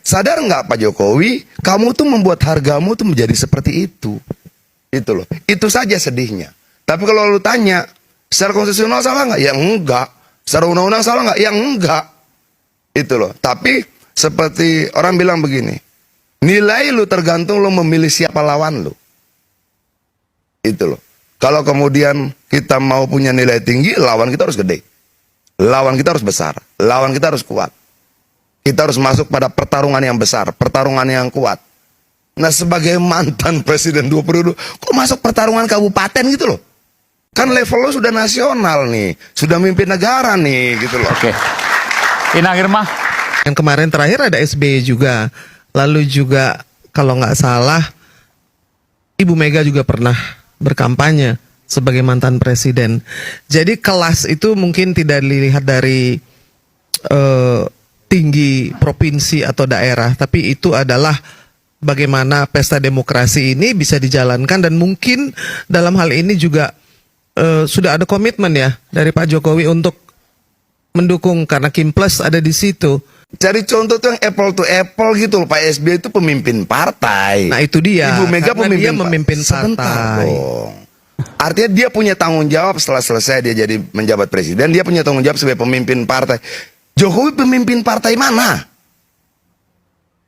sadar nggak Pak Jokowi, kamu tuh membuat hargamu tuh menjadi seperti itu. Itu loh. Itu saja sedihnya. Tapi kalau lu tanya, secara konstitusional salah nggak? Ya enggak. Secara undang-undang salah nggak? Ya enggak. Itu loh. Tapi seperti orang bilang begini, nilai lu tergantung lu memilih siapa lawan lu. Itu loh. Kalau kemudian kita mau punya nilai tinggi, lawan kita harus gede. Lawan kita harus besar. Lawan kita harus kuat. Kita harus masuk pada pertarungan yang besar, pertarungan yang kuat. Nah, sebagai mantan presiden 2 periode, kok masuk pertarungan kabupaten gitu loh? Kan level lo sudah nasional nih, sudah mimpin negara nih gitu loh. Oke. Inang Irma. Yang kemarin terakhir ada SBY juga. Lalu juga kalau nggak salah, Ibu Mega juga pernah berkampanye sebagai mantan presiden. Jadi kelas itu mungkin tidak dilihat dari tinggi provinsi atau daerah, tapi itu adalah bagaimana pesta demokrasi ini bisa dijalankan, dan mungkin dalam hal ini juga sudah ada komitmen ya dari Pak Jokowi untuk mendukung karena Kim Plus ada di situ. Cari contoh tuh yang apple to apple gitu loh. Pak SBY itu pemimpin partai. Nah itu dia. Ibu Mega memimpin Sebentar partai. dong. Artinya dia punya tanggung jawab setelah selesai dia jadi menjabat presiden. Dia punya tanggung jawab sebagai pemimpin partai. Jokowi pemimpin partai mana?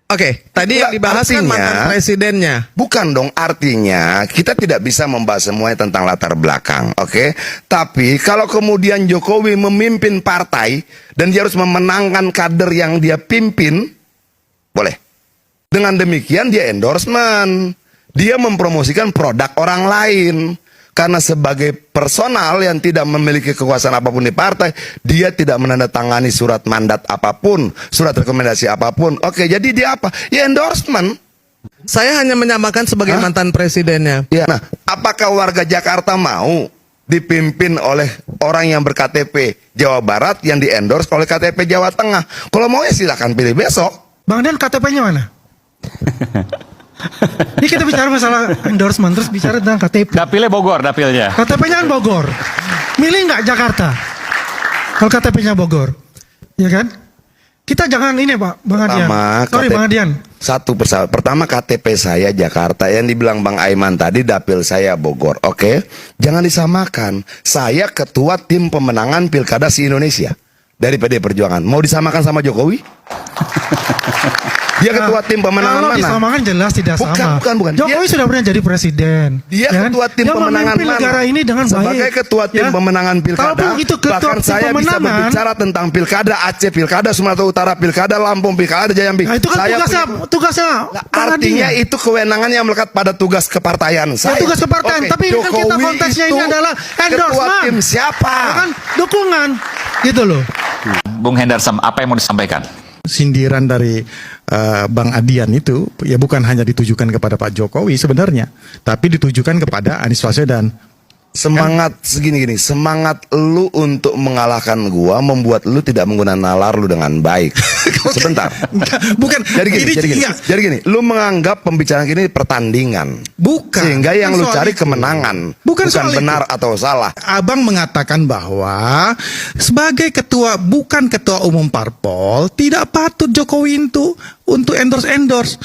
Oke, tadi yang dibahas kan mantan presidennya. Bukan dong, artinya kita tidak bisa membahas semuanya tentang latar belakang, oke? Tapi kalau kemudian Jokowi memimpin partai dan dia harus memenangkan kader yang dia pimpin, boleh. Dengan demikian dia endorsement, dia mempromosikan produk orang lain. Karena sebagai personal yang tidak memiliki kekuasaan apapun di partai, dia tidak menandatangani surat mandat apapun, surat rekomendasi apapun. Oke, jadi dia apa? Ya endorsement. Saya hanya menyamakan sebagai mantan presidennya. Ya, nah, apakah warga Jakarta mau dipimpin oleh orang yang berKTP Jawa Barat yang di-endorse oleh KTP Jawa Tengah? Kalau mau ya silakan pilih besok. Bang Dan, KTP-nya mana? Ini kita bicara masalah endorsement, terus bicara tentang KTP. Dapilnya Bogor, dapilnya. KTP-nya kan Bogor. Milih nggak Jakarta? Kalau KTP-nya Bogor, ya kan? Kita jangan ini Pak, Bang Adian. Sorry Bang Adian. Satu persatu. Pertama KTP saya Jakarta, yang dibilang Bang Aiman tadi dapil saya Bogor. Oke, jangan disamakan. Saya ketua tim pemenangan pilkada se-Indonesia dari PD Perjuangan. Mau disamakan sama Jokowi? Dia ketua tim pemenangan kalau mana? disamakan jelas tidak sama. Bukan. Jokowi sudah pernah jadi presiden. Dia ya ketua tim dia pemenangan mana? negara ini dengan sebagai baik. ketua tim pemenangan pilkada. Kalaupun itu ketua bahkan tim saya bisa berbicara tentang pilkada Aceh, pilkada Sumatera Utara, pilkada Lampung, pilkada Jambi. Nah, itu kan saya tugasnya. artinya itu kewenangan yang melekat pada tugas kepartaian saya. Ya, tugas kepartaian. Tapi ini kan kita konteksnya ini adalah endorsement. Ketua tim siapa? Ya kan dukungan, gitu loh. Bung Hendarsam, apa yang mau disampaikan? Sindiran dari Bang Adian itu ya bukan hanya ditujukan kepada Pak Jokowi sebenarnya, tapi ditujukan kepada Anies Baswedan. Semangat segini-gini, semangat lu untuk mengalahkan gua membuat lu tidak menggunakan nalar lu dengan baik. Sebentar. Bukan. Jadi gini, lu menganggap pembicaraan ini pertandingan. Bukan. Sehingga yang lu soal cari itu. kemenangan. Bukan soal benar itu. atau salah. Abang mengatakan bahwa sebagai bukan ketua umum parpol tidak patut Jokowi itu untuk endorse.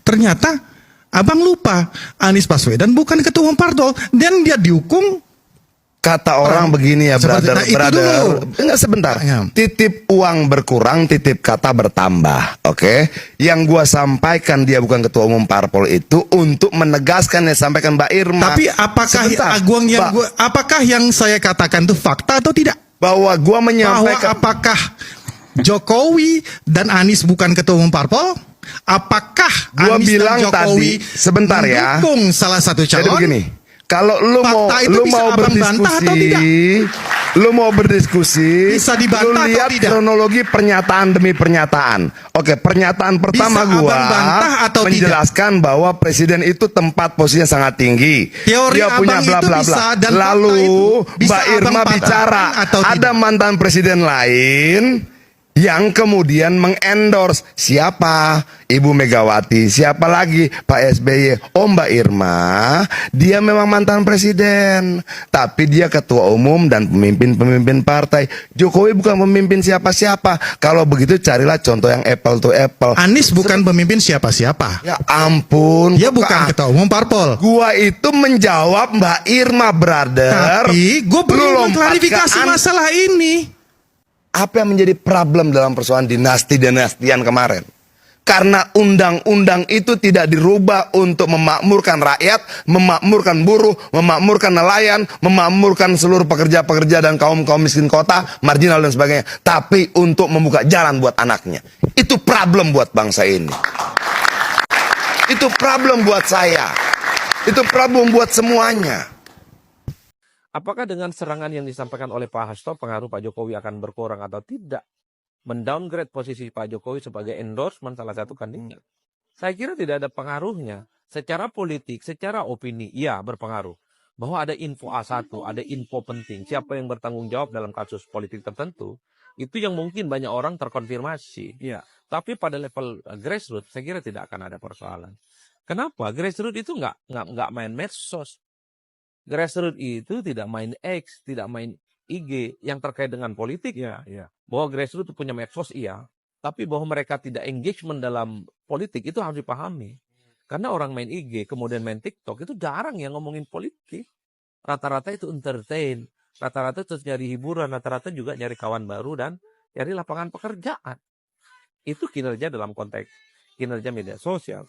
Ternyata Abang lupa, Anies Baswedan bukan ketua umum parpol dan dia dihukum. Kata orang begini ya, brother. Enggak, sebentar. Titip uang berkurang, titip kata bertambah. Oke? Yang gua sampaikan dia bukan ketua umum parpol itu untuk menegaskan yang sampaikan Mbak Irma. Tapi apakah yang saya katakan itu fakta atau tidak? Bahwa gua menyampaikan apakah Jokowi dan Anies bukan ketua umum parpol? Apakah gua Anies bilang dan Jokowi tadi sebentar ya mendukung salah satu calon? Jadi begini, kalau lu mau berdiskusi, bisa lu dibantah lihat atau tidak? Kronologi pernyataan demi pernyataan. Oke, pernyataan pertama menjelaskan bahwa presiden itu tempat posisinya sangat tinggi. Teori dia punya bla bla bla. Lalu Mbak Irma bicara, ada mantan presiden lain yang kemudian mengendorse siapa? Ibu Megawati, siapa lagi? Pak SBY. Oh, Mbak Irma, dia memang mantan presiden, tapi dia ketua umum dan pemimpin-pemimpin partai. Jokowi bukan pemimpin siapa-siapa. Kalau begitu carilah contoh yang apple to apple. Anies bukan pemimpin siapa-siapa. Ya ampun, Dia bukan ketua umum parpol. gua itu menjawab Mbak Irma, brother. Tapi gue Lu belum lompat klarifikasi ke masalah ini. Apa yang menjadi problem dalam persoalan dinasti-dinastian kemarin? Karena undang-undang itu tidak dirubah untuk memakmurkan rakyat, memakmurkan buruh, memakmurkan nelayan, memakmurkan seluruh pekerja-pekerja dan kaum-kaum miskin kota, marginal dan sebagainya. Tapi untuk membuka jalan buat anaknya. Itu problem buat bangsa ini. Itu problem buat saya. Itu problem buat semuanya. Apakah dengan serangan yang disampaikan oleh Pak Hasto pengaruh Pak Jokowi akan berkurang atau tidak? Mendowngrade posisi Pak Jokowi sebagai endorsement salah satu kandidat. Saya kira tidak ada pengaruhnya. Secara politik, secara opini, iya berpengaruh. Bahwa ada info A1, ada info penting. Siapa yang bertanggung jawab dalam kasus politik tertentu, itu yang mungkin banyak orang terkonfirmasi. Ya. Tapi pada level grassroots, saya kira tidak akan ada persoalan. Kenapa? Grassroots itu nggak main medsos. Grassroots itu tidak main X, tidak main IG yang terkait dengan politik. Ya. Bahwa grassroots itu punya medsos, iya. Tapi bahwa mereka tidak engagement dalam politik, itu harus dipahami. Karena orang main IG, kemudian main TikTok, itu jarang yang ngomongin politik. Rata-rata itu entertain. Rata-rata itu nyari hiburan, rata-rata juga nyari kawan baru dan nyari lapangan pekerjaan. Itu kinerja dalam konteks kinerja media sosial.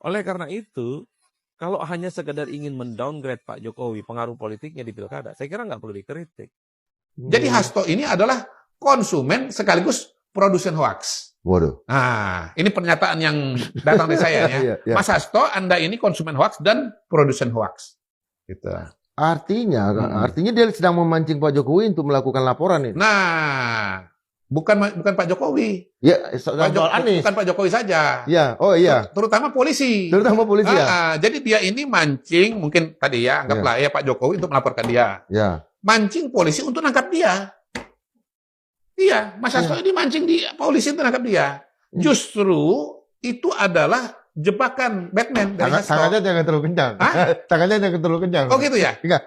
Oleh karena itu, kalau hanya sekedar ingin mendowngrade Pak Jokowi, pengaruh politiknya di pilkada, saya kira nggak perlu dikritik. Jadi Hasto ini adalah konsumen sekaligus produsen hoax. Waduh. Nah, ini pernyataan yang datang dari saya ya. Iya. Mas Hasto, Anda ini konsumen hoax dan produsen hoax. Gitu. Artinya dia sedang memancing Pak Jokowi untuk melakukan laporan ini. Nah, bukan Pak Jokowi. Ya, Anies. Bukan Pak Jokowi saja. Ya, oh iya. Terutama polisi. Terutama polisi ya. Jadi dia ini mancing, mungkin tadi ya, anggaplah ya Pak Jokowi untuk melaporkan dia. Ya. Mancing polisi untuk nangkap dia. Iya, Mas Hasto ini mancing di polisi untuk nangkap dia. Justru itu adalah jebakan Batman dari Hasto. Tangannya jangan terlalu kencang. Tangannya jangan terlalu kencang. Oh gitu ya? Enggak.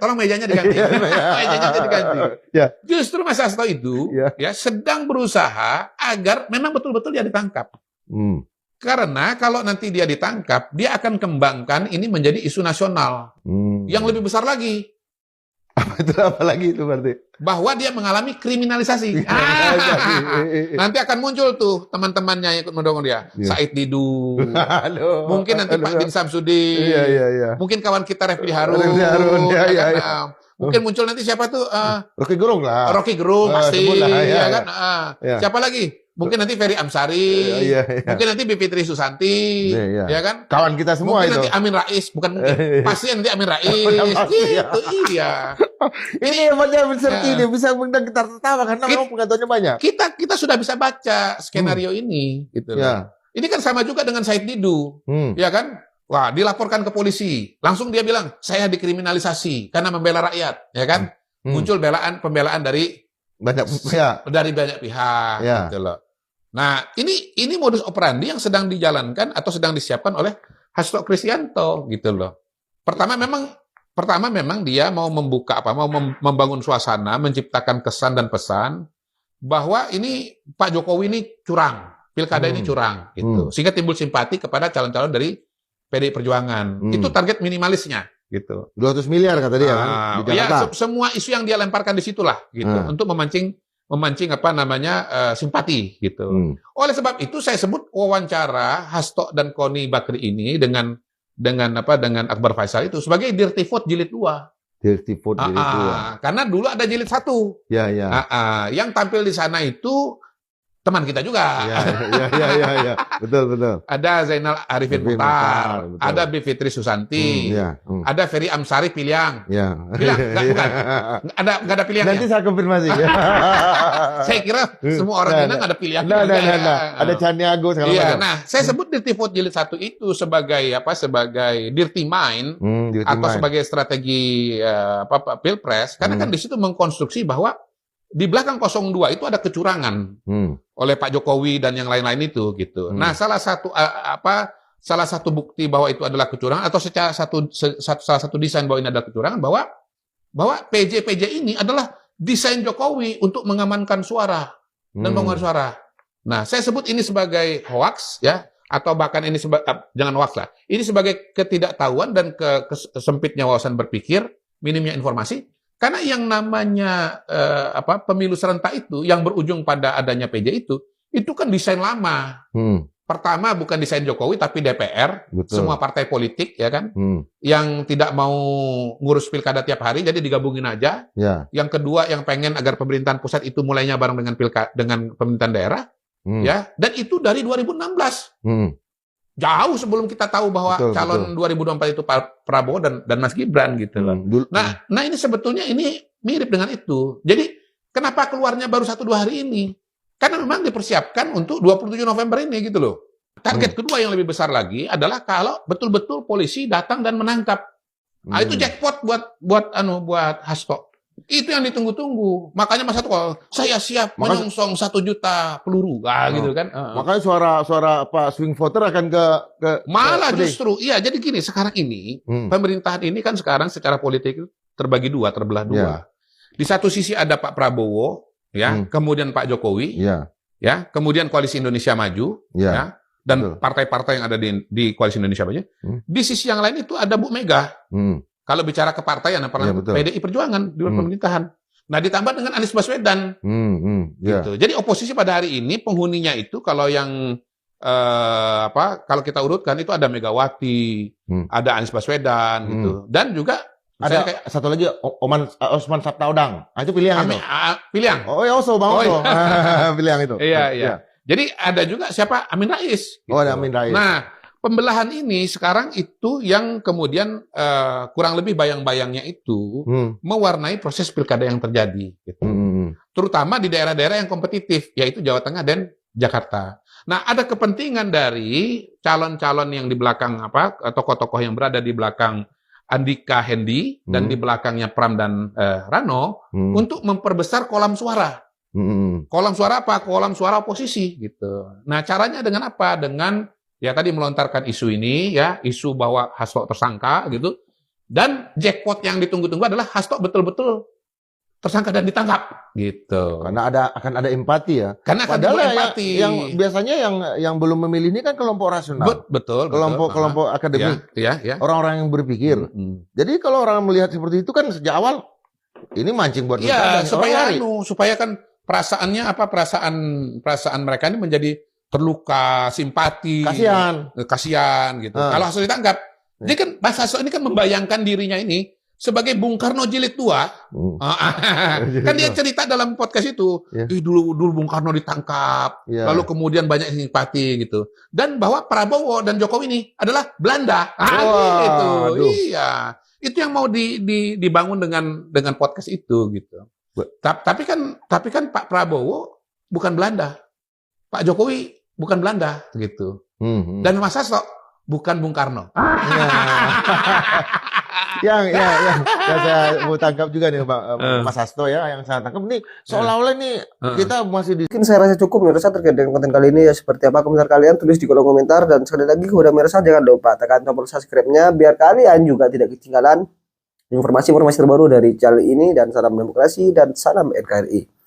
Tolong mejanya diganti. Mejanya diganti. Ya. Justru Mas Hasto itu ya sedang berusaha agar memang betul-betul dia ditangkap. Karena kalau nanti dia ditangkap, dia akan kembangkan ini menjadi isu nasional. Yang lebih besar lagi. Apa lagi itu berarti? Bahwa dia mengalami kriminalisasi. Nanti akan muncul tuh teman-temannya yang ikut mendukung dia. Said Didu. Mungkin nanti Pak Din Samsudin. Iya. Mungkin kawan kita Refli Harun. Iya. Mungkin muncul nanti siapa tuh? Rocky Gerung lah. Rocky Gerung pasti. Ya kan? Siapa lagi? Mungkin nanti Ferry Amsari. Iya. Mungkin nanti Bivitri Susanti. Iya. Ya kan? Kawan kita semua mungkin itu. Nanti Amin Rais. Bukan mungkin. Pasti nanti Amin Rais. Gitu, iya. Ini hebatnya ini bisa mengundang kita tertawa karena memang pengetahuannya banyak. Kita sudah bisa baca skenario ini, gitu. Ya. Ini kan sama juga dengan Said Didu, ya kan? Wah, dilaporkan ke polisi, langsung dia bilang saya dikriminalisasi karena membela rakyat, ya kan? Muncul pembelaan dari banyak pihak, ya. gitu loh. Nah, ini modus operandi yang sedang dijalankan atau sedang disiapkan oleh Hasto Kristianto, gitu loh. Pertama memang dia mau membangun suasana, menciptakan kesan dan pesan bahwa ini Pak Jokowi ini curang, pilkada ini curang, gitu. Sehingga timbul simpati kepada calon-calon dari PDI Perjuangan. Itu target minimalisnya, gitu. 200 miliar kata dia kan di Jakarta. Ya, semua isu yang dia lemparkan di situlah, gitu, untuk memancing simpati, gitu. Oleh sebab itu saya sebut wawancara Hasto dan Koni Bakri ini dengan Akbar Faisal itu sebagai Dirty Vote jilid 2. Dirty Vote jilid 2. Karena dulu ada jilid 1. Ya. Yang tampil di sana itu teman kita juga. Ya. Betul. Ada Zainal Arifin Mukhtar, ada Bivitri Susanti, ada Ferry Amsari Piliang. Piliang, bukan. Nggak ada pilihan. Nanti saya konfirmasi. Saya kira semua orang Minang ada pilihan. Ada Caniago segala macam. Nah, saya sebut Dirty Vote jilid 1 itu sebagai dirty mind atau sebagai strategi Pilpres, karena kan di situ mengkonstruksi bahwa di belakang 02 itu ada kecurangan oleh Pak Jokowi dan yang lain-lain itu gitu. Nah, salah satu bukti bahwa itu adalah kecurangan atau salah satu desain bahwa ini adalah kecurangan bahwa PJ ini adalah desain Jokowi untuk mengamankan suara dan pengurangan suara. Nah, saya sebut ini sebagai hoax ya, atau bahkan ini jangan hoax lah. Ini sebagai ketidaktahuan dan kesempitnya wawasan berpikir, minimnya informasi. Karena yang namanya pemilu serentak itu yang berujung pada adanya PJ itu kan desain lama. Pertama bukan desain Jokowi tapi DPR, semua partai politik ya kan, yang tidak mau ngurus pilkada tiap hari jadi digabungin aja. Yang kedua yang pengen agar pemerintahan pusat itu mulainya bareng dengan pemerintahan daerah, ya. Dan itu dari 2016. Jauh sebelum kita tahu bahwa calon 2024 itu Pak Prabowo dan Mas Gibran gitu loh. Nah ini sebetulnya ini mirip dengan itu. Jadi kenapa keluarnya baru 1-2 hari ini? Karena memang dipersiapkan untuk 27 November ini gitu loh. Target kedua yang lebih besar lagi adalah kalau betul-betul polisi datang dan menangkap. Nah, itu jackpot buat Hasto. Itu yang ditunggu-tunggu. Makanya Mas Hasto saya siap menyongsong 1 juta peluru. Gitu kan. Makanya suara Pak swing voter akan ke malah justru iya. Jadi gini, sekarang ini pemerintahan ini kan sekarang secara politik terbagi dua, terbelah dua. Di satu sisi ada Pak Prabowo, ya, kemudian Pak Jokowi, ya, kemudian Koalisi Indonesia Maju, ya, dan partai-partai yang ada di Koalisi Indonesia Maju. Di sisi yang lain itu ada Bu Mega. Kalau bicara kepartaian, PDI Perjuangan di luar pemerintahan. Nah, ditambah dengan Anies Baswedan. Gitu. Jadi oposisi pada hari ini penghuninya itu kalau yang kalau kita urutkan itu ada Megawati, ada Anies Baswedan, gitu, dan juga ada kayak satu lagi Osman Sabtaodang. Itu pilihan itu. Pilihan. Oh ya, pilihan itu. Iya. Jadi ada juga siapa? Amin Rais. Gitu. Ada Amin Rais. Nah, pembelahan ini sekarang itu yang kemudian kurang lebih bayang-bayangnya itu mewarnai proses pilkada yang terjadi. Gitu. Terutama di daerah-daerah yang kompetitif, yaitu Jawa Tengah dan Jakarta. Nah, ada kepentingan dari calon-calon yang di belakang tokoh-tokoh yang berada di belakang Andika Hendi dan di belakangnya Pram dan Rano untuk memperbesar kolam suara. Kolam suara apa? Kolam suara oposisi gitu. Nah, caranya dengan apa? Dengan ya tadi melontarkan isu ini ya, isu bahwa Hasto tersangka gitu. Dan jackpot yang ditunggu-tunggu adalah Hasto betul-betul tersangka dan ditangkap gitu. Karena akan ada empati ya. Karena akan ada empati. Yang biasanya yang belum memilih ini kan kelompok rasional. Betul. Kelompok akademik. Ya. Orang-orang yang berpikir. Jadi kalau orang melihat seperti itu kan sejak awal ini mancing buat mereka. Supaya kan perasaannya perasaan mereka ini menjadi terluka, simpati, kasihan gitu. Kalau Hasto ditangkap, dia kan Mas Hasto ini kan membayangkan dirinya ini sebagai Bung Karno jilid tua. Kan dia cerita dalam podcast itu, dulu Bung Karno ditangkap, lalu kemudian banyak simpati gitu. Dan bahwa Prabowo dan Jokowi ini adalah Belanda. Gitu. Iya. Itu yang mau dibangun dengan podcast itu gitu. Tapi kan Pak Prabowo bukan Belanda. Pak Jokowi bukan Belanda gitu. Dan Mas Hasto bukan Bung Karno. yang saya mau tangkap juga nih Pak Mas Hasto ya, yang saya tangkap nih seolah-olah nih kita masih di. Mungkin saya rasa cukup Mirsa terkait dengan konten kali ini ya. Seperti apa komentar kalian, tulis di kolom komentar. Dan sekali lagi kepada Mirsa, jangan lupa tekan tombol subscribe-nya biar kalian juga tidak ketinggalan informasi-informasi terbaru dari channel ini. Dan salam demokrasi dan salam NKRI.